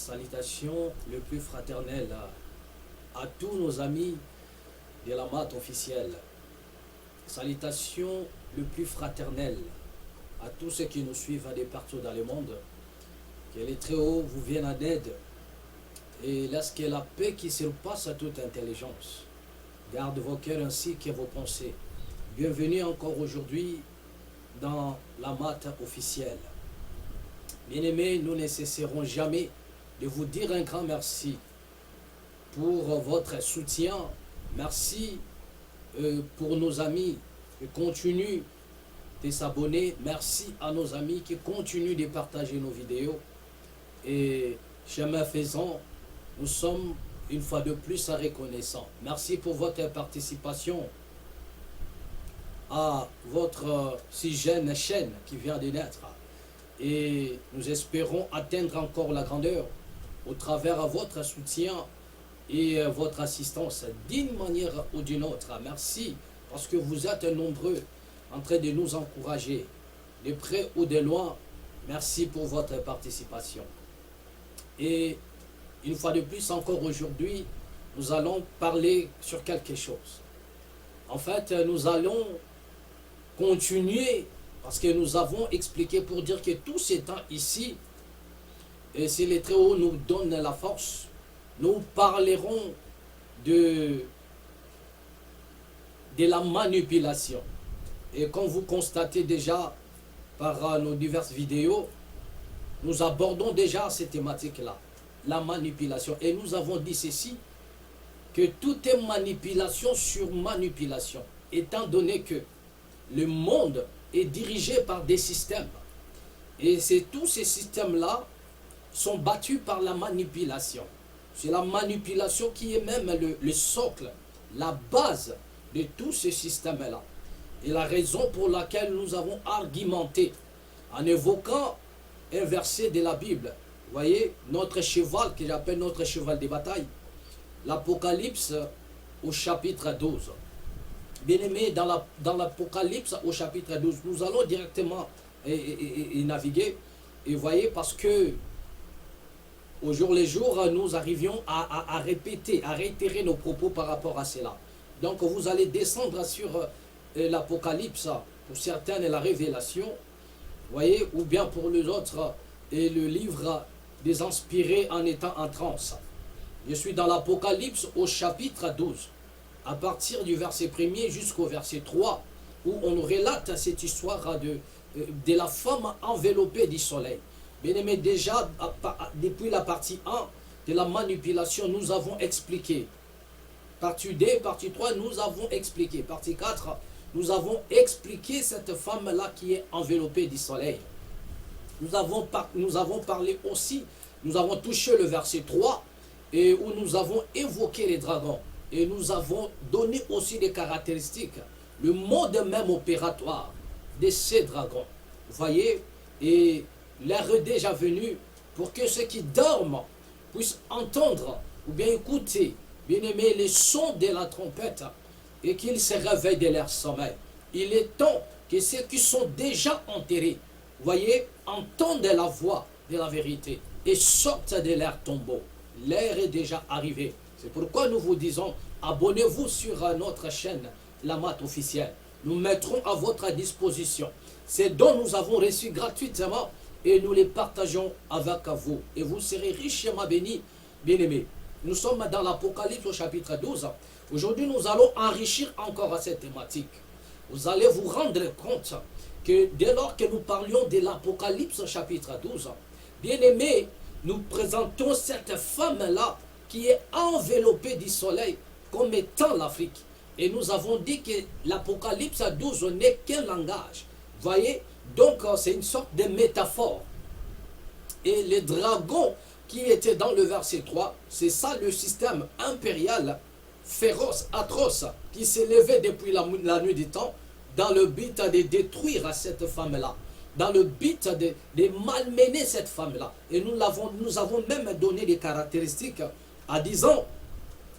Salutations le plus fraternelles à tous nos amis de la MAT officielle. Salutations le plus fraternelles à tous ceux qui nous suivent de partout dans le monde. Que les Très-Hauts vous viennent en aide et laisse que la paix qui surpasse toute intelligence garde vos cœurs ainsi que vos pensées. Bienvenue encore aujourd'hui dans la MAT officielle. Bien-aimés, nous ne cesserons jamais de vous dire un grand merci pour votre soutien. Merci pour nos amis qui continuent de s'abonner. Merci à nos amis qui continuent de partager nos vidéos. Et chemin faisant, nous sommes une fois de plus reconnaissants. Merci pour votre participation à votre si jeune chaîne qui vient de naître. Et nous espérons atteindre encore la grandeur au travers de votre soutien et votre assistance d'une manière ou d'une autre. Merci parce que vous êtes nombreux en train de nous encourager, de près ou de loin. Merci pour votre participation. Et une fois de plus encore aujourd'hui, nous allons parler sur quelque chose. En fait, nous allons continuer parce que nous avons expliqué pour dire que tout ce temps ici, et si les Très-Hauts nous donnent la force, nous parlerons de la manipulation. Et comme vous constatez déjà par nos diverses vidéos, nous abordons déjà cette thématique-là, la manipulation. Et nous avons dit ceci, que tout est manipulation sur manipulation, étant donné que le monde est dirigé par des systèmes. Et tous ces systèmes-là sont battus par la manipulation. C'est la manipulation qui est même le socle, la base de tous ces systèmes-là. Et la raison pour laquelle nous avons argumenté en évoquant un verset de la Bible. Vous voyez, notre cheval, que j'appelle notre cheval de bataille, l'Apocalypse au chapitre 12. Bien-aimés, dans l'Apocalypse au chapitre 12, nous allons directement et naviguer. Et vous voyez, parce que au jour le jour, nous arrivions à répéter, à réitérer nos propos par rapport à cela. Donc vous allez descendre sur l'Apocalypse, pour certains la Révélation, vous voyez, ou bien pour les autres, et le livre des inspirés en étant en transe. Je suis dans l'Apocalypse au chapitre 12, à partir du verset 1er jusqu'au verset 3, où on nous relate cette histoire de la femme enveloppée du soleil. Bien aimé, déjà, depuis la partie 1 de la manipulation, nous avons expliqué. Partie 2, partie 3, nous avons expliqué. Partie 4, nous avons expliqué cette femme-là qui est enveloppée du soleil. Nous avons parlé aussi, nous avons touché le verset 3, et où nous avons évoqué les dragons. Et nous avons donné aussi des caractéristiques, le mode même opératoire de ces dragons. Vous voyez, et l'heure est déjà venue pour que ceux qui dorment puissent entendre ou bien écouter, bien aimé, les sons de la trompette et qu'ils se réveillent de leur sommeil. Il est temps que ceux qui sont déjà enterrés, vous voyez, entendent la voix de la vérité et sortent de leur tombeau. L'heure est déjà arrivée. C'est pourquoi nous vous disons, abonnez-vous sur notre chaîne, la MAT officielle. Nous mettrons à votre disposition ces dons nous avons reçus gratuitement et nous les partageons avec vous. Et vous serez richement bénis, bien-aimés. Nous sommes dans l'Apocalypse au chapitre 12. Aujourd'hui, nous allons enrichir encore cette thématique. Vous allez vous rendre compte que dès lors que nous parlions de l'Apocalypse au chapitre 12, bien-aimés, nous présentons cette femme-là qui est enveloppée du soleil comme étant l'Afrique. Et nous avons dit que l'Apocalypse 12 n'est qu'un langage. Voyez, donc c'est une sorte de métaphore. Et les dragons qui étaient dans le verset 3, c'est ça le système impérial, féroce, atroce, qui s'est levé depuis la nuit du temps, dans le but de détruire cette femme-là, dans le but de malmener cette femme-là. Et nous avons même donné des caractéristiques en disant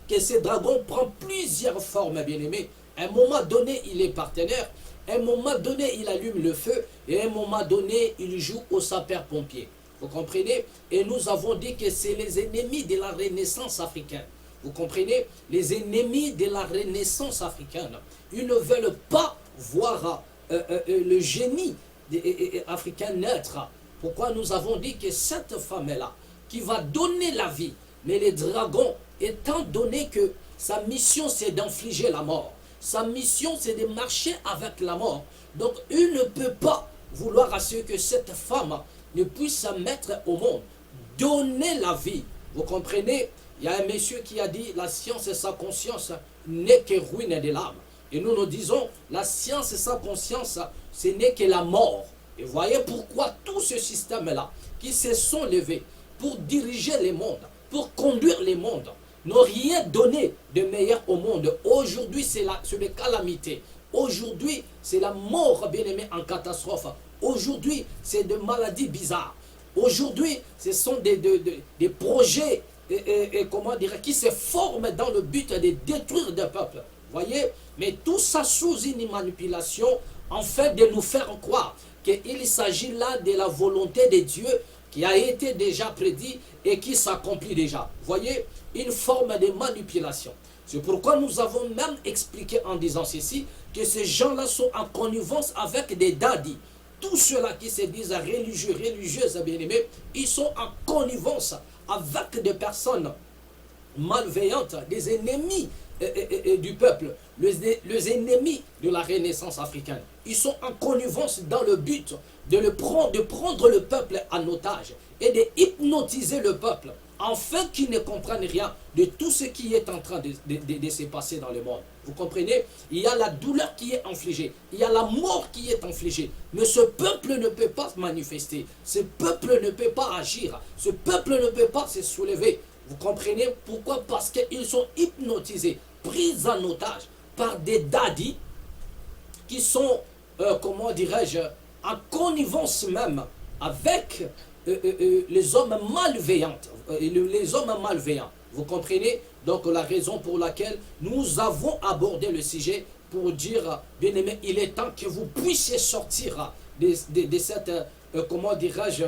que ce dragon prend plusieurs formes, bien-aimés. À un moment donné, il est partenaire. À un moment donné, il allume le feu. Et à un moment donné, il joue au sapeur-pompier. Vous comprenez? Et nous avons dit que c'est les ennemis de la Renaissance africaine. Vous comprenez? Les ennemis de la Renaissance africaine. Ils ne veulent pas voir le génie africain naître. Pourquoi nous avons dit que cette femme-là, qui va donner la vie, mais les dragons, étant donné que sa mission c'est d'infliger la mort, sa mission c'est de marcher avec la mort, donc il ne peut pas vouloir à ce que cette femme ne puisse se mettre au monde, donner la vie. Vous comprenez? Il y a un monsieur qui a dit la science et sa conscience n'est que ruine de l'âme. Et nous nous disons la science et sa conscience ce n'est que la mort. Et voyez pourquoi tout ce système-là qui se sont levés pour diriger les mondes, pour conduire les mondes, n'ont rien donné de meilleur au monde. Aujourd'hui, c'est les calamités. Aujourd'hui, c'est la mort, bien-aimé, en catastrophe. Aujourd'hui, c'est des maladies bizarres. Aujourd'hui, ce sont des projets comment dire, qui se forment dans le but de détruire des peuples. Voyez? Mais tout ça sous une manipulation, en fait, de nous faire croire qu'il s'agit là de la volonté de Dieu qui a été déjà prédit et qui s'accomplit déjà. Voyez, une forme de manipulation. C'est pourquoi nous avons même expliqué en disant ceci, que ces gens-là sont en connivence avec des dadis. Tous ceux-là qui se disent religieux, religieuses, bien-aimés, ils sont en connivence avec des personnes malveillantes, des ennemis du peuple, les ennemis de la Renaissance africaine. Ils sont en connivence dans le but de prendre le peuple en otage et de hypnotiser le peuple afin qu'ils ne comprennent rien de tout ce qui est en train de se passer dans le monde. Vous comprenez? Il y a la douleur qui est infligée, il y a la mort qui est infligée, mais ce peuple ne peut pas se manifester, ce peuple ne peut pas agir, ce peuple ne peut pas se soulever. Vous comprenez pourquoi? Parce qu'ils sont hypnotisés, pris en otage par des dadis qui sont, comment dirais-je, en connivence même avec les hommes malveillants. Les hommes malveillants. Vous comprenez? Donc la raison pour laquelle nous avons abordé le sujet pour dire, bien aimé, il est temps que vous puissiez sortir de cette, comment dirais-je,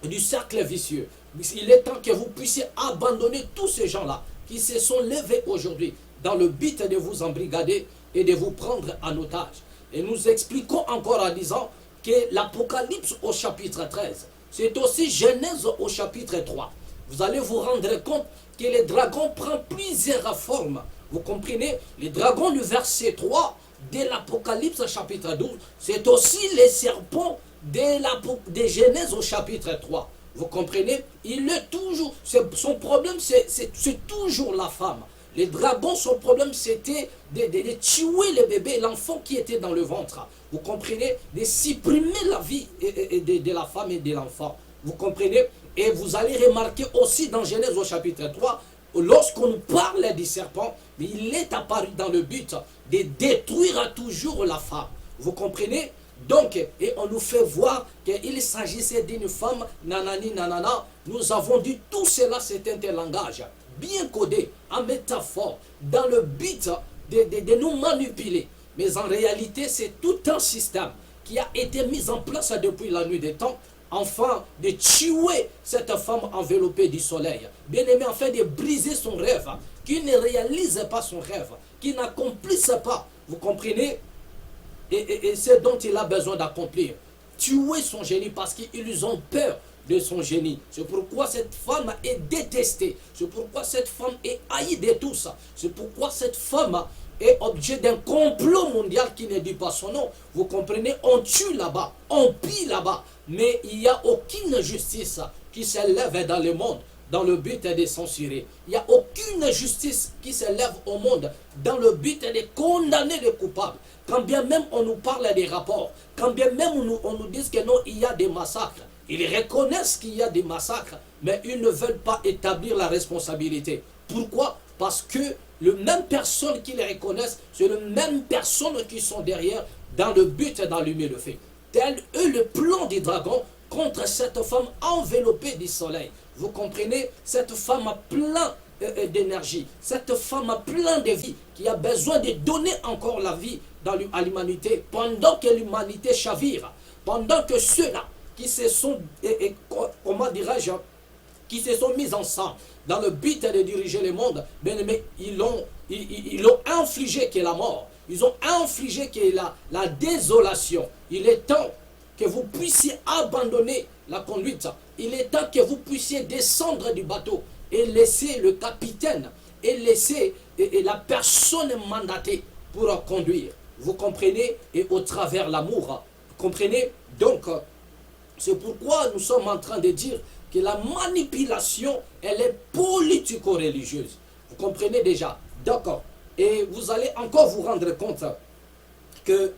du cercle vicieux. Il est temps que vous puissiez abandonner tous ces gens-là qui se sont levés aujourd'hui dans le but de vous embrigader et de vous prendre en otage. Et nous expliquons encore en disant que l'Apocalypse au chapitre 13, c'est aussi Genèse au chapitre 3. Vous allez vous rendre compte que les dragons prennent plusieurs formes. Vous comprenez? Les dragons du verset 3 de l'Apocalypse chapitre 12, c'est aussi les serpents de Genèse au chapitre 3. Vous comprenez? Il est toujours, son problème c'est toujours la femme. Les dragons, son problème c'était de tuer le bébé, l'enfant qui était dans le ventre. Vous comprenez? De supprimer la vie de la femme et de l'enfant. Vous comprenez? Et vous allez remarquer aussi dans Genèse au chapitre 3, lorsqu'on parle du serpent, il est apparu dans le but de détruire toujours la femme. Vous comprenez? Donc, et on nous fait voir qu'il s'agissait d'une femme, nanani, nanana. Nous avons dit tout cela, c'est un langage bien codé, en métaphore, dans le but de nous manipuler. Mais en réalité, c'est tout un système qui a été mis en place depuis la nuit des temps, afin de tuer cette femme enveloppée du soleil. Bien aimé, afin de briser son rêve, qui ne réalise pas son rêve, qui n'accomplisse pas. Vous comprenez? Et c'est dont il a besoin d'accomplir. Tuer son génie parce qu'ils ont peur de son génie. C'est pourquoi cette femme est détestée. C'est pourquoi cette femme est haïe de tous. C'est pourquoi cette femme est objet d'un complot mondial qui ne dit pas son nom. Vous comprenez? On tue là-bas, on pille là-bas. Mais il n'y a aucune justice qui s'élève dans le monde dans le but de censurer. Il n'y a aucune justice qui s'élève au monde dans le but de condamner les coupables. Quand bien même on nous parle des rapports, quand bien même on nous dit que non, il y a des massacres. Ils reconnaissent qu'il y a des massacres, mais ils ne veulent pas établir la responsabilité. Pourquoi? Parce que les mêmes personnes qui les reconnaissent, c'est les mêmes personnes qui sont derrière dans le but d'allumer le feu. Tel est le plan des dragons contre cette femme enveloppée du soleil. Vous comprenez? Cette femme a plein d'énergie, cette femme a plein de vie, qui a besoin de donner encore la vie à l'humanité, pendant que l'humanité chavire, pendant que ceux-là qui se sont, comment dirais-je, qui se sont mis ensemble dans le but de diriger le monde, bien aimé, ils l'ont infligé qui est la mort. Ils ont infligé qui est la désolation. Il est temps que vous puissiez abandonner la conduite. Il est temps que vous puissiez descendre du bateau et laisser le capitaine et laisser la personne mandatée pour conduire. Vous comprenez? Et au travers l'amour. Vous comprenez? Donc, c'est pourquoi nous sommes en train de dire que la manipulation, elle est politico-religieuse. Vous comprenez déjà? D'accord. Et vous allez encore vous rendre compte que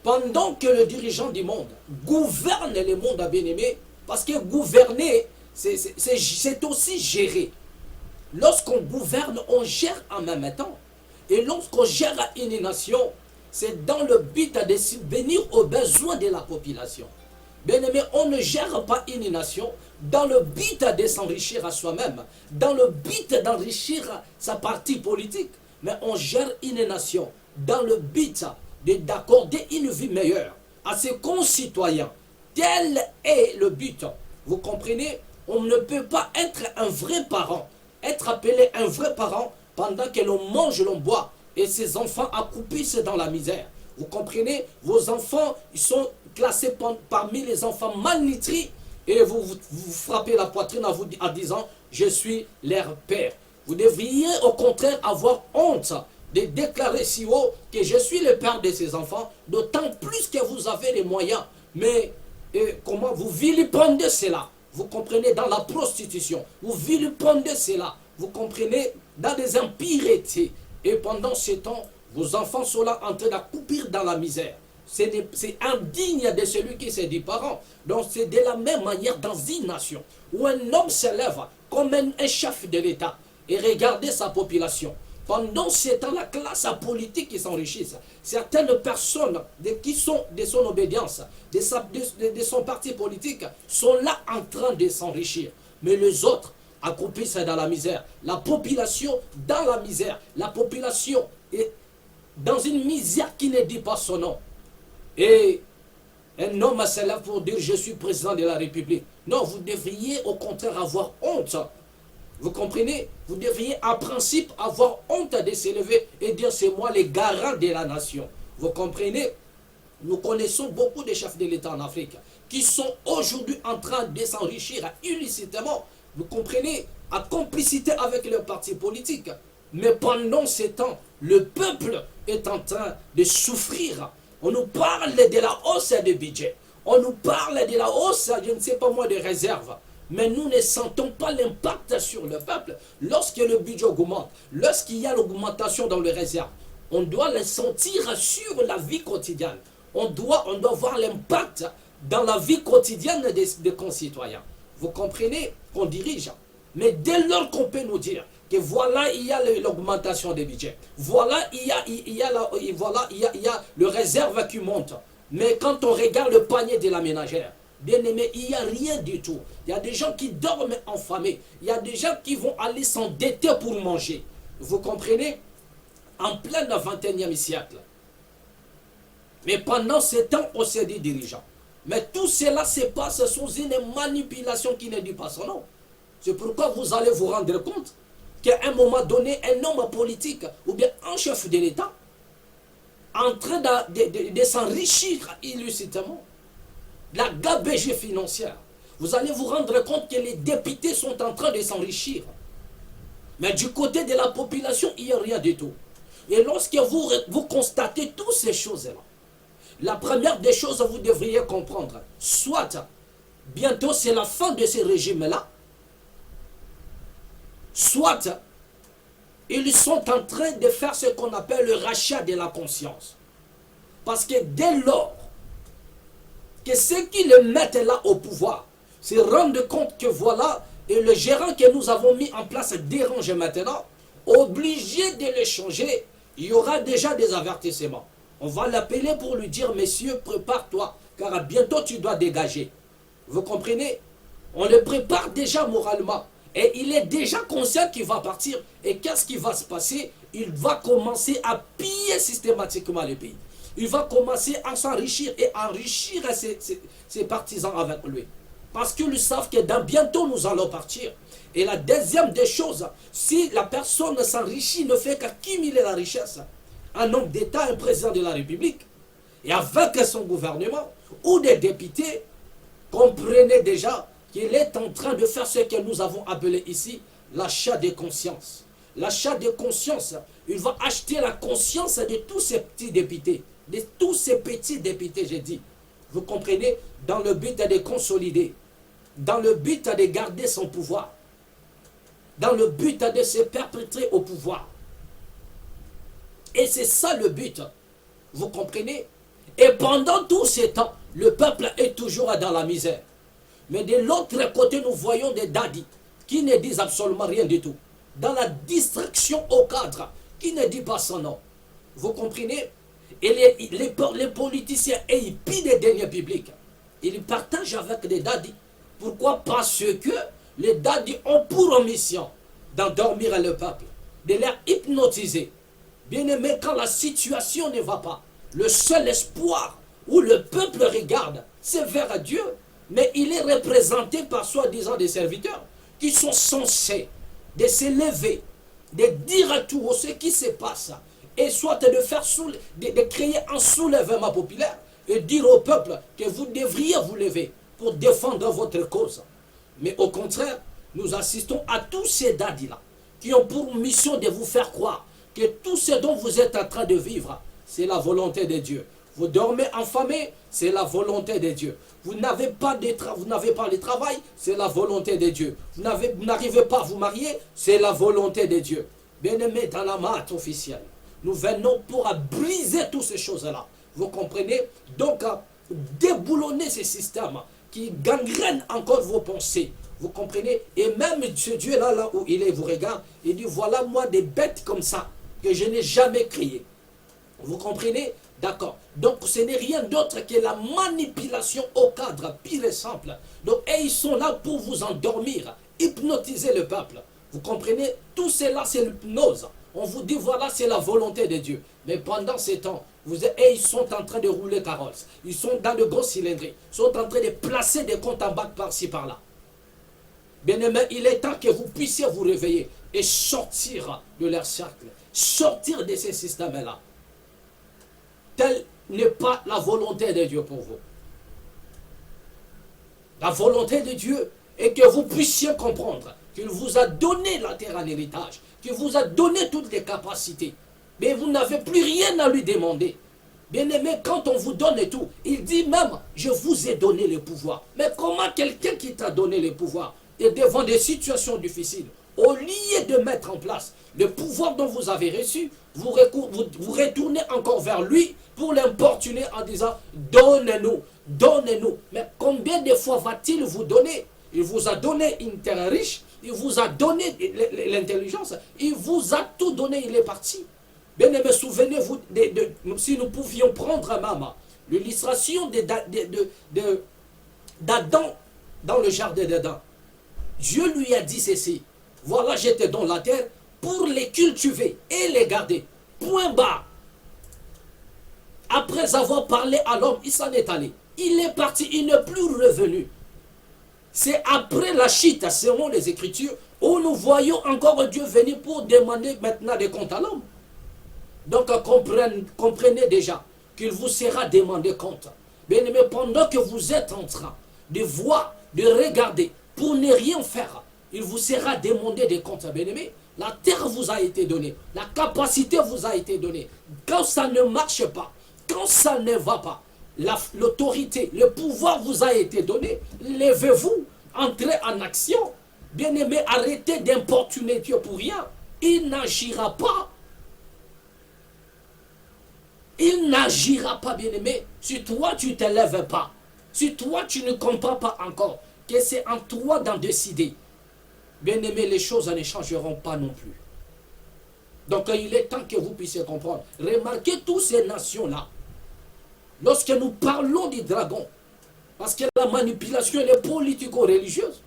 pendant que le dirigeant du monde gouverne le monde à bien-aimé, parce que gouverner, c'est aussi gérer. Lorsqu'on gouverne, on gère en même temps. Et lorsqu'on gère une nation, c'est dans le but de subvenir aux besoins de la population. Bien-aimé, on ne gère pas une nation dans le but de s'enrichir à soi-même, dans le but d'enrichir sa partie politique, mais on gère une nation dans le but d'accorder une vie meilleure à ses concitoyens. Tel est le but. Vous comprenez? On ne peut pas être un vrai parent, être appelé un vrai parent pendant que l'on mange, l'on boit, et ses enfants accroupissent dans la misère. Vous comprenez? Vos enfants, ils sont classés parmi les enfants malnutris, et vous frappez la poitrine en disant « Je suis leur père ». Vous devriez au contraire avoir honte de déclarer si haut que je suis le père de ces enfants, d'autant plus que vous avez les moyens. Mais comment vous vilipendez cela? Vous comprenez? Dans la prostitution, vous vilipendez cela. Vous comprenez? Dans des impuretés. Et pendant ce temps, vos enfants sont là en train d'accroupir dans la misère. C'est indigne de celui qui se dit parent. Donc c'est de la même manière dans une nation où un homme se lève comme un chef de l'État et regardez sa population. Pendant ce temps, la classe politique qui s'enrichisse, certaines personnes qui sont de son obédience, de son parti politique, sont là en train de s'enrichir. Mais les autres accroupissent dans la misère. La population dans la misère. La population est dans une misère qui ne dit pas son nom. Et un homme se lève pour dire « Je suis président de la République ». Non, vous devriez au contraire avoir honte. Vous comprenez? Vous devriez en principe avoir honte de s'élever et dire c'est moi le garant de la nation. Vous comprenez? Nous connaissons beaucoup de chefs de l'État en Afrique qui sont aujourd'hui en train de s'enrichir illicitement. Vous comprenez? À complicité avec leur parti politique. Mais pendant ce temps, le peuple est en train de souffrir. On nous parle de la hausse du budget. On nous parle de la hausse, je ne sais pas moi, des réserves. Mais nous ne sentons pas l'impact sur le peuple. Lorsque le budget augmente, lorsqu'il y a l'augmentation dans les réserves, on doit le sentir sur la vie quotidienne. On doit voir l'impact dans la vie quotidienne des concitoyens. Vous comprenez qu'on dirige. Mais dès lors qu'on peut nous dire que voilà, il y a l'augmentation des budgets, voilà, il y a le réserve qui monte. Mais quand on regarde le panier de la ménagère, bien aimé, il n'y a rien du tout. Il y a des gens qui dorment affamés. Il y a des gens qui vont aller s'endetter pour manger. Vous comprenez? En plein 21e siècle. Mais pendant ce temps, on s'est dit dirigeants. Mais tout cela se passe sous une manipulation qui ne dit pas son nom. C'est pourquoi vous allez vous rendre compte qu'à un moment donné, un homme politique ou bien un chef de l'État en train de s'enrichir illicitement, la gabegie financière, vous allez vous rendre compte que les députés sont en train de s'enrichir. Mais du côté de la population, il n'y a rien du tout. Et lorsque vous constatez toutes ces choses-là, la première des choses que vous devriez comprendre, soit bientôt c'est la fin de ce régime-là, soit ils sont en train de faire ce qu'on appelle le rachat de la conscience. Parce que dès lors que ceux qui le mettent là au pouvoir se rendent compte que voilà, et le gérant que nous avons mis en place dérange maintenant, obligé de le changer, il y aura déjà des avertissements. On va l'appeler pour lui dire, messieurs, prépare-toi, car bientôt tu dois dégager. Vous comprenez? On le prépare déjà moralement. Et il est déjà conscient qu'il va partir. Et qu'est-ce qui va se passer? Il va commencer à piller systématiquement le pays. il va commencer à s'enrichir et enrichir ses partisans avec lui. Parce qu'ils savent que dans bientôt nous allons partir. Et la deuxième des choses, si la personne s'enrichit, ne fait qu'accumuler la richesse, un homme d'État, un président de la République, et avec son gouvernement, ou des députés, comprenez déjà qu'il est en train de faire ce que nous avons appelé ici l'achat de conscience. L'achat de conscience, il va acheter la conscience de tous ces petits députés, de tous ces petits députés, j'ai dit. Vous comprenez? Dans le but de consolider, dans le but de garder son pouvoir, dans le but de se perpétrer au pouvoir. Et c'est ça le but. Vous comprenez? Et pendant tout ce temps, le peuple est toujours dans la misère. Mais de l'autre côté, nous voyons des dadis qui ne disent absolument rien du tout. Dans la distraction au cadre, qui ne dit pas son nom. Vous comprenez? Et les politiciens, et ils pillent des deniers publics. Ils partagent avec des dadis. Pourquoi? Parce que les dadis ont pour mission d'endormir le peuple, de les hypnotiser. Bien aimé, quand la situation ne va pas, le seul espoir où le peuple regarde, c'est vers Dieu. Mais il est représenté par soi-disant des serviteurs qui sont censés de se lever, de dire à tout ce qui se passe, et soit de faire de créer un soulèvement populaire et dire au peuple que vous devriez vous lever pour défendre votre cause. Mais au contraire, nous assistons à tous ces dadis-là qui ont pour mission de vous faire croire que tout ce dont vous êtes en train de vivre, c'est la volonté de Dieu. Vous dormez affamé, c'est la volonté de Dieu. Vous n'avez pas de travail, c'est la volonté de Dieu. Vous n'arrivez pas à vous marier, c'est la volonté de Dieu. Bien-aimés, dans la mat officielle, nous venons pour briser toutes ces choses-là. Vous comprenez? Donc, déboulonner ces systèmes qui gangrènent encore vos pensées. Vous comprenez? Et même ce Dieu-là, là où il est, vous regarde, il dit, voilà moi des bêtes comme ça, que je n'ai jamais créées. Vous comprenez? D'accord. Donc ce n'est rien d'autre que la manipulation au cadre pire et simple. Donc, et ils sont là pour vous endormir, hypnotiser le peuple. Vous comprenez? Tout cela, c'est l'hypnose. On vous dit, voilà, c'est la volonté de Dieu. Mais pendant ces temps, et ils sont en train de rouler carrosse. Ils sont dans de gros cylindrés. Ils sont en train de placer des comptes en banque par-ci, par-là. Bien aimé, il est temps que vous puissiez vous réveiller et sortir de leur cercle. Sortir de ces systèmes-là. Telle n'est pas la volonté de Dieu pour vous. La volonté de Dieu est que vous puissiez comprendre qu'il vous a donné la terre en héritage, qu'il vous a donné toutes les capacités. Mais vous n'avez plus rien à lui demander. Bien aimé, quand on vous donne tout, il dit même, je vous ai donné le pouvoir. Mais comment quelqu'un qui t'a donné le pouvoir est devant des situations difficiles, au lieu de mettre en place le pouvoir dont vous avez reçu, vous retournez encore vers lui pour l'importuner en disant, donnez-nous, donnez-nous. Mais combien de fois va-t-il vous donner? Il vous a donné une terre riche, il vous a donné l'intelligence, il vous a tout donné, il est parti. Bien aimé, souvenez-vous, si nous pouvions prendre même l'illustration d'Adam dans le jardin d'Adam. Dieu lui a dit ceci, voilà, je te donne la terre pour les cultiver et les garder. Point barre. Après avoir parlé à l'homme, il s'en est allé. Il est parti, il n'est plus revenu. C'est après la chute, selon les Écritures, où nous voyons encore Dieu venir pour demander maintenant des comptes à l'homme. Donc comprenez déjà qu'il vous sera demandé compte. Bien aimé, pendant que vous êtes en train de voir, de regarder, pour ne rien faire, il vous sera demandé des comptes. Bien aimé, la terre vous a été donnée, la capacité vous a été donnée. Quand ça ne marche pas, quand ça ne va pas, l'autorité, le pouvoir vous a été donné. Levez-vous, entrez en action. Bien aimé, arrêtez d'importuner Dieu pour rien. Il n'agira pas. Il n'agira pas, bien-aimé, si toi tu ne te lèves pas, si toi tu ne comprends pas encore que c'est en toi d'en décider. Bien-aimé, les choses ne changeront pas non plus. Donc il est temps que vous puissiez comprendre. Remarquez toutes ces nations-là. Lorsque nous parlons du dragon, parce que la manipulation elle est politico-religieuse,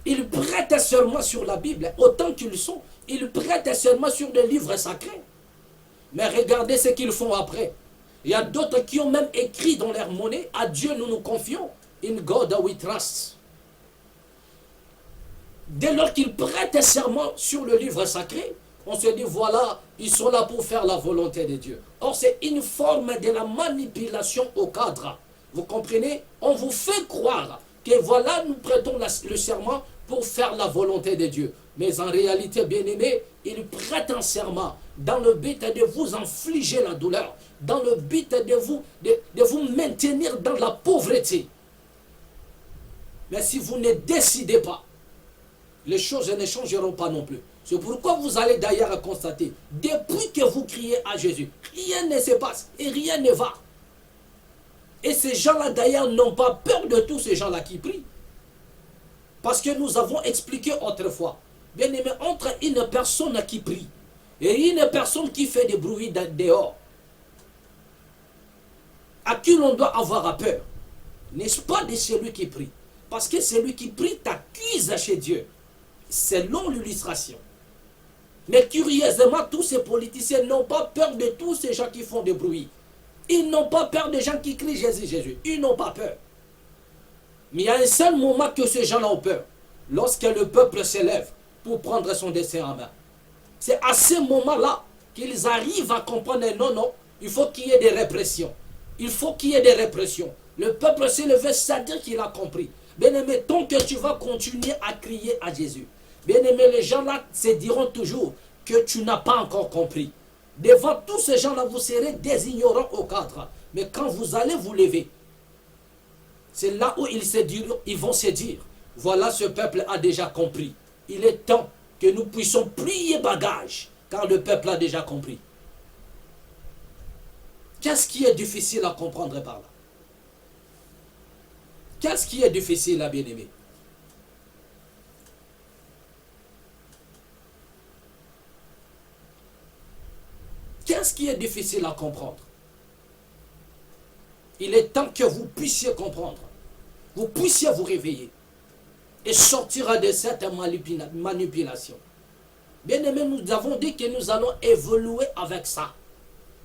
ils prêtent seulement sur la Bible, autant qu'ils sont, ils prêtent seulement sur des livres sacrés. Mais regardez ce qu'ils font après. Il y a d'autres qui ont même écrit dans leur monnaie, à Dieu nous nous confions, in God we trust. Dès lors qu'ils prêtent serment sur le livre sacré, on se dit voilà, ils sont là pour faire la volonté de Dieu. Or c'est une forme de la manipulation au cadre. Vous comprenez? On vous fait croire que voilà, nous prêtons le serment pour faire la volonté de Dieu. Mais en réalité, bien-aimés, ils prêtent un serment dans le but de vous infliger la douleur, dans le but de vous maintenir dans la pauvreté. Mais si vous ne décidez pas, les choses ne changeront pas non plus. C'est pourquoi vous allez d'ailleurs constater, depuis que vous criez à Jésus, rien ne se passe et rien ne va. Et ces gens-là d'ailleurs n'ont pas peur de tous ces gens-là qui prient. Parce que nous avons expliqué autrefois, bien aimé, entre une personne qui prie et une personne qui fait des bruits dehors, à qui l'on doit avoir peur, n'est-ce pas de celui qui prie? Parce que celui qui prie t'accuse chez Dieu, selon l'illustration. Mais curieusement, tous ces politiciens n'ont pas peur de tous ces gens qui font des bruits. Ils n'ont pas peur des gens qui crient Jésus, Jésus. Ils n'ont pas peur. Mais il y a un seul moment que ces gens-là ont peur. Lorsque le peuple s'élève pour prendre son destin en main. C'est à ce moment-là qu'ils arrivent à comprendre, non, non, il faut qu'il y ait des répressions. Il faut qu'il y ait des répressions. Le peuple s'est levé, c'est-à-dire qu'il a compris. Bien-aimé, tant que tu vas continuer à crier à Jésus, bien-aimé, les gens-là se diront toujours que tu n'as pas encore compris. Devant tous ces gens-là, vous serez des ignorants au cadre. Mais quand vous allez vous lever, c'est là où ils vont se dire, voilà, ce peuple a déjà compris. Il est temps que nous puissions plier bagage, car le peuple a déjà compris. Qu'est-ce qui est difficile à comprendre par là? Qu'est-ce qui est difficile à bien-aimer? Qu'est-ce qui est difficile à comprendre? Il est temps que vous puissiez comprendre. Vous puissiez vous réveiller et sortir de cette manipulation. Bien aimé, nous avons dit que nous allons évoluer avec ça.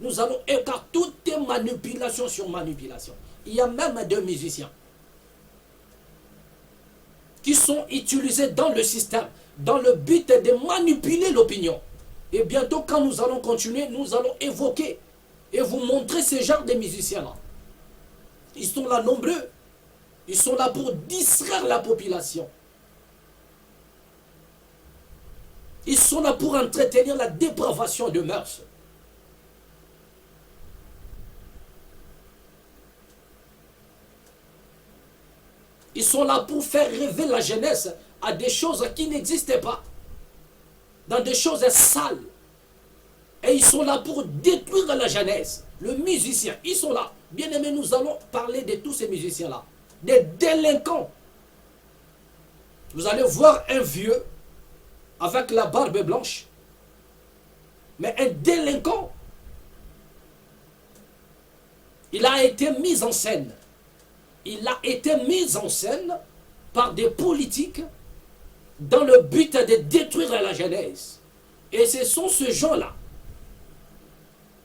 Nous allons écarter toutes manipulations sur manipulation. Il y a même des musiciens qui sont utilisés dans le système, dans le but de manipuler l'opinion. Et bientôt, quand nous allons continuer, nous allons évoquer et vous montrer ce genre de musiciens-là. Ils sont là nombreux. Ils sont là pour distraire la population. Ils sont là pour entretenir la dépravation de mœurs. Ils sont là pour faire rêver la jeunesse à des choses qui n'existaient pas. Dans des choses sales. Et ils sont là pour détruire la jeunesse. Le musicien, ils sont là. Bien aimé, nous allons parler de tous ces musiciens-là. Des délinquants. Vous allez voir un vieux avec la barbe blanche. Mais un délinquant, il a été mis en scène. Il a été mis en scène par des politiques dans le but de détruire la jeunesse. Et ce sont ces gens-là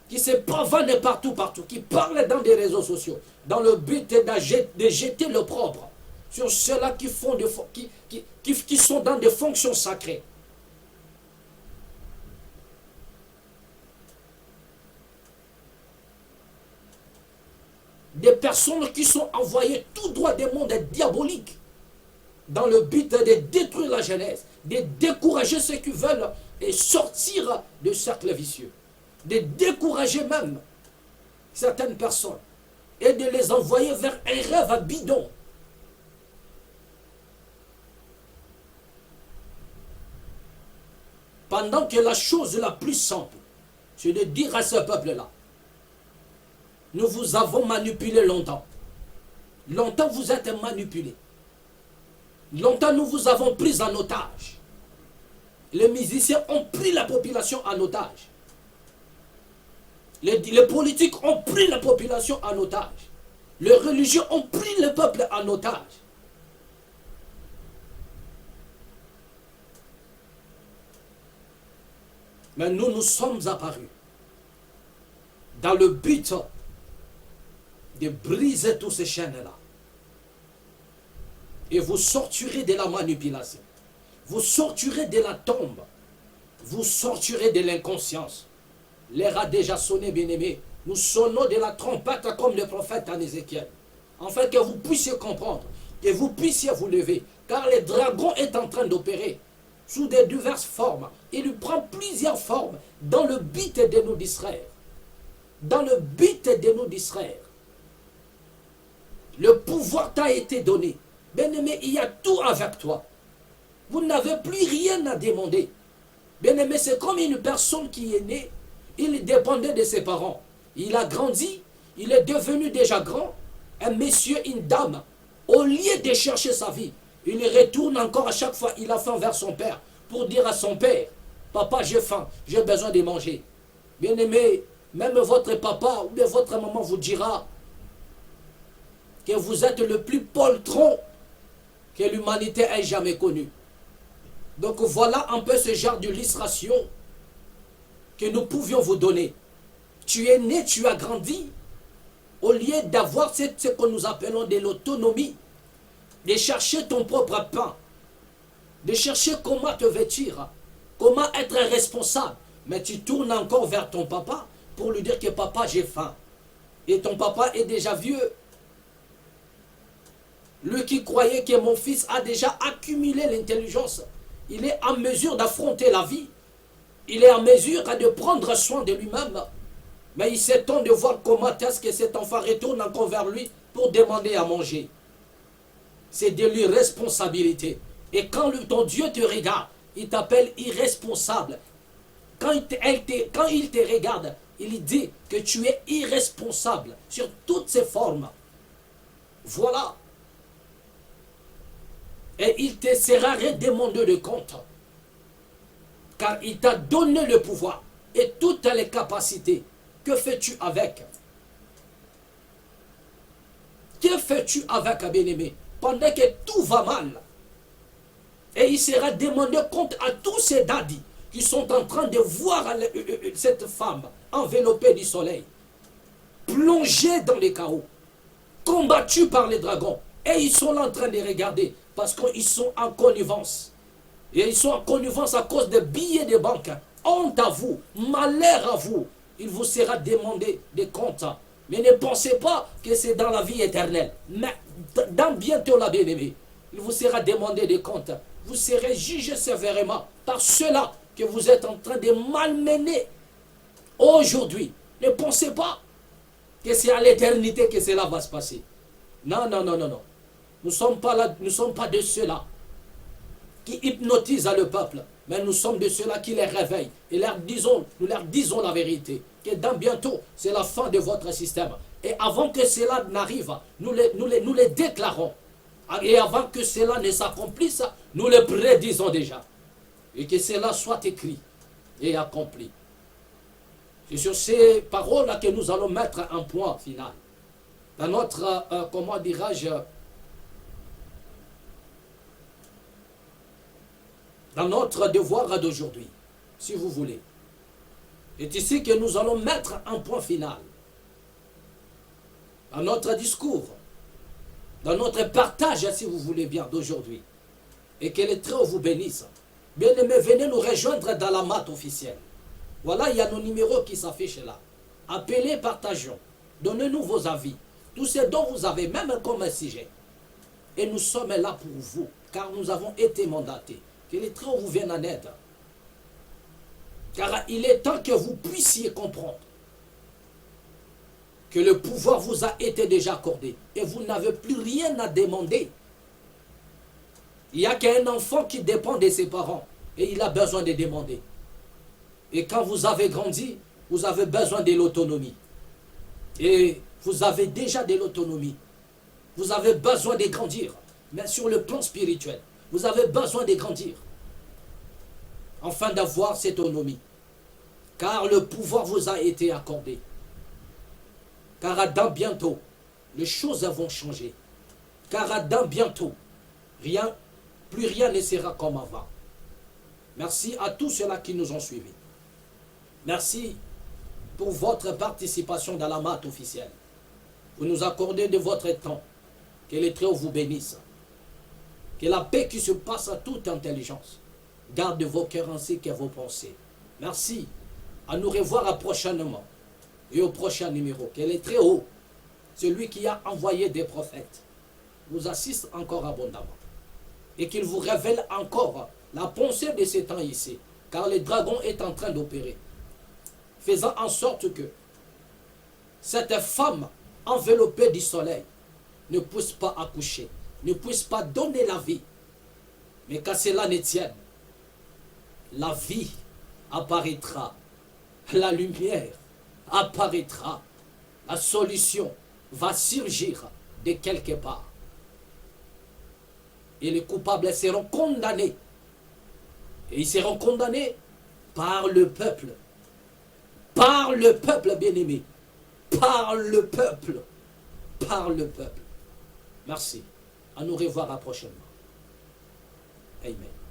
qui se pavanent partout, qui parlent dans des réseaux sociaux, dans le but de jeter l'opprobre sur ceux-là qui sont dans des fonctions sacrées. Des personnes qui sont envoyées tout droit des mondes diaboliques dans le but de détruire la jeunesse, de décourager ceux qui veulent et sortir de cercle vicieux, de décourager même certaines personnes et de les envoyer vers un rêve bidon. Pendant que la chose la plus simple, c'est de dire à ce peuple-là, nous vous avons manipulé longtemps. Longtemps vous êtes manipulés. Longtemps nous vous avons pris en otage. Les musiciens ont pris la population en otage. Les politiques ont pris la population en otage. Les religieux ont pris le peuple en otage. Mais nous sommes apparus dans le but de briser tous ces chaînes-là. Et vous sortirez de la manipulation. Vous sortirez de la tombe. Vous sortirez de l'inconscience. L'heure a déjà sonné, bien-aimés. Nous sonnons de la trompette comme le prophète en Ézéchiel. Afin que vous puissiez comprendre, que vous puissiez vous lever. Car le dragon est en train d'opérer sous des diverses formes. Il prend plusieurs formes dans le but de nous distraire. Dans le but de nous distraire. Le pouvoir t'a été donné. Bien-aimé, il y a tout avec toi. Vous n'avez plus rien à demander. Bien-aimé, c'est comme une personne qui est née. Il dépendait de ses parents. Il a grandi. Il est devenu déjà grand. Un monsieur, une dame. Au lieu de chercher sa vie, il retourne encore à chaque fois. Il a faim vers son père. Pour dire à son père, papa, j'ai faim. J'ai besoin de manger. Bien-aimé, même votre papa ou bien votre maman vous dira que vous êtes le plus poltron que l'humanité ait jamais connu. Donc voilà un peu ce genre d'illustration que nous pouvions vous donner. Tu es né, tu as grandi, au lieu d'avoir ce que nous appelons de l'autonomie, de chercher ton propre pain, de chercher comment te vêtir, comment être responsable. Mais tu tournes encore vers ton papa pour lui dire que papa, j'ai faim. Et ton papa est déjà vieux. Lui qui croyait que mon fils a déjà accumulé l'intelligence, il est en mesure d'affronter la vie. Il est en mesure de prendre soin de lui-même. Mais il s'étonne de voir comment est-ce que cet enfant retourne encore vers lui pour demander à manger. C'est de l'irresponsabilité. Et quand ton Dieu te regarde, il t'appelle irresponsable. Quand il te regarde, il dit que tu es irresponsable sur toutes ses formes. Voilà. Et il te sera redemandé de compte. Car il t'a donné le pouvoir et toutes les capacités. Que fais-tu avec? Que fais-tu avec, bien-aimé, pendant que tout va mal? Et il sera demandé compte à tous ces daddies qui sont en train de voir cette femme enveloppée du soleil, plongée dans les chaos, combattue par les dragons. Et ils sont là en train de regarder parce qu'ils sont en connivence. Et ils sont en connivence à cause des billets de banque. Honte à vous, malheur à vous. Il vous sera demandé des comptes. Mais ne pensez pas que c'est dans la vie éternelle. Mais dans bientôt la bien-aimée, il vous sera demandé des comptes. Vous serez jugé sévèrement par ceux-là que vous êtes en train de malmener aujourd'hui. Ne pensez pas que c'est à l'éternité que cela va se passer. Non, non, non, non, non. Nous ne sommes pas là, nous ne sommes pas de ceux-là qui hypnotisent le peuple, mais nous sommes de ceux-là qui les réveillent et nous leur disons la vérité, que dans bientôt, c'est la fin de votre système. Et avant que cela n'arrive, nous les déclarons. Et avant que cela ne s'accomplisse, nous le prédisons déjà. Et que cela soit écrit et accompli. C'est sur ces paroles que nous allons mettre un point final. Dans notre, comment dirais-je, dans notre devoir d'aujourd'hui, si vous voulez. C'est ici que nous allons mettre un point final. Dans notre discours, dans notre partage, si vous voulez bien, d'aujourd'hui. Et que les traits vous bénissent. Bien-aimés, venez nous rejoindre dans la mat officielle. Voilà, il y a nos numéros qui s'affichent là. Appelez, partageons. Donnez-nous vos avis. Tout ce dont vous avez, même comme un sujet. Et nous sommes là pour vous, car nous avons été mandatés. Que les traits vous viennent en aide. Car il est temps que vous puissiez comprendre que le pouvoir vous a été déjà accordé et vous n'avez plus rien à demander. Il n'y a qu'un enfant qui dépend de ses parents et il a besoin de demander. Et quand vous avez grandi, vous avez besoin de l'autonomie. Et vous avez déjà de l'autonomie. Vous avez besoin de grandir, mais sur le plan spirituel. Vous avez besoin de grandir afin d'avoir cette autonomie. Car le pouvoir vous a été accordé. Car dans bientôt, les choses vont changer. Car dans bientôt, plus rien ne sera comme avant. Merci à tous ceux-là qui nous ont suivis. Merci pour votre participation dans la mat officielle. Vous nous accordez de votre temps. Que les Très-Hauts vous bénissent. Que la paix qui se passe à toute intelligence garde vos cœurs ainsi que vos pensées. Merci. À nous revoir prochainement. Et au prochain numéro. Que les Très-Hauts, celui qui a envoyé des prophètes, vous assiste encore abondamment. Et qu'il vous révèle encore la pensée de ces temps ici. Car le dragon est en train d'opérer. Faisant en sorte que cette femme enveloppée du soleil ne puisse pas accoucher, ne puisse pas donner la vie. Mais qu'à cela ne tienne, la vie apparaîtra, la lumière apparaîtra, la solution va surgir de quelque part. Et les coupables seront condamnés. Et ils seront condamnés par le peuple. Par le peuple bien-aimé. Par le peuple. Par le peuple. Merci. À nous revoir prochainement. Amen.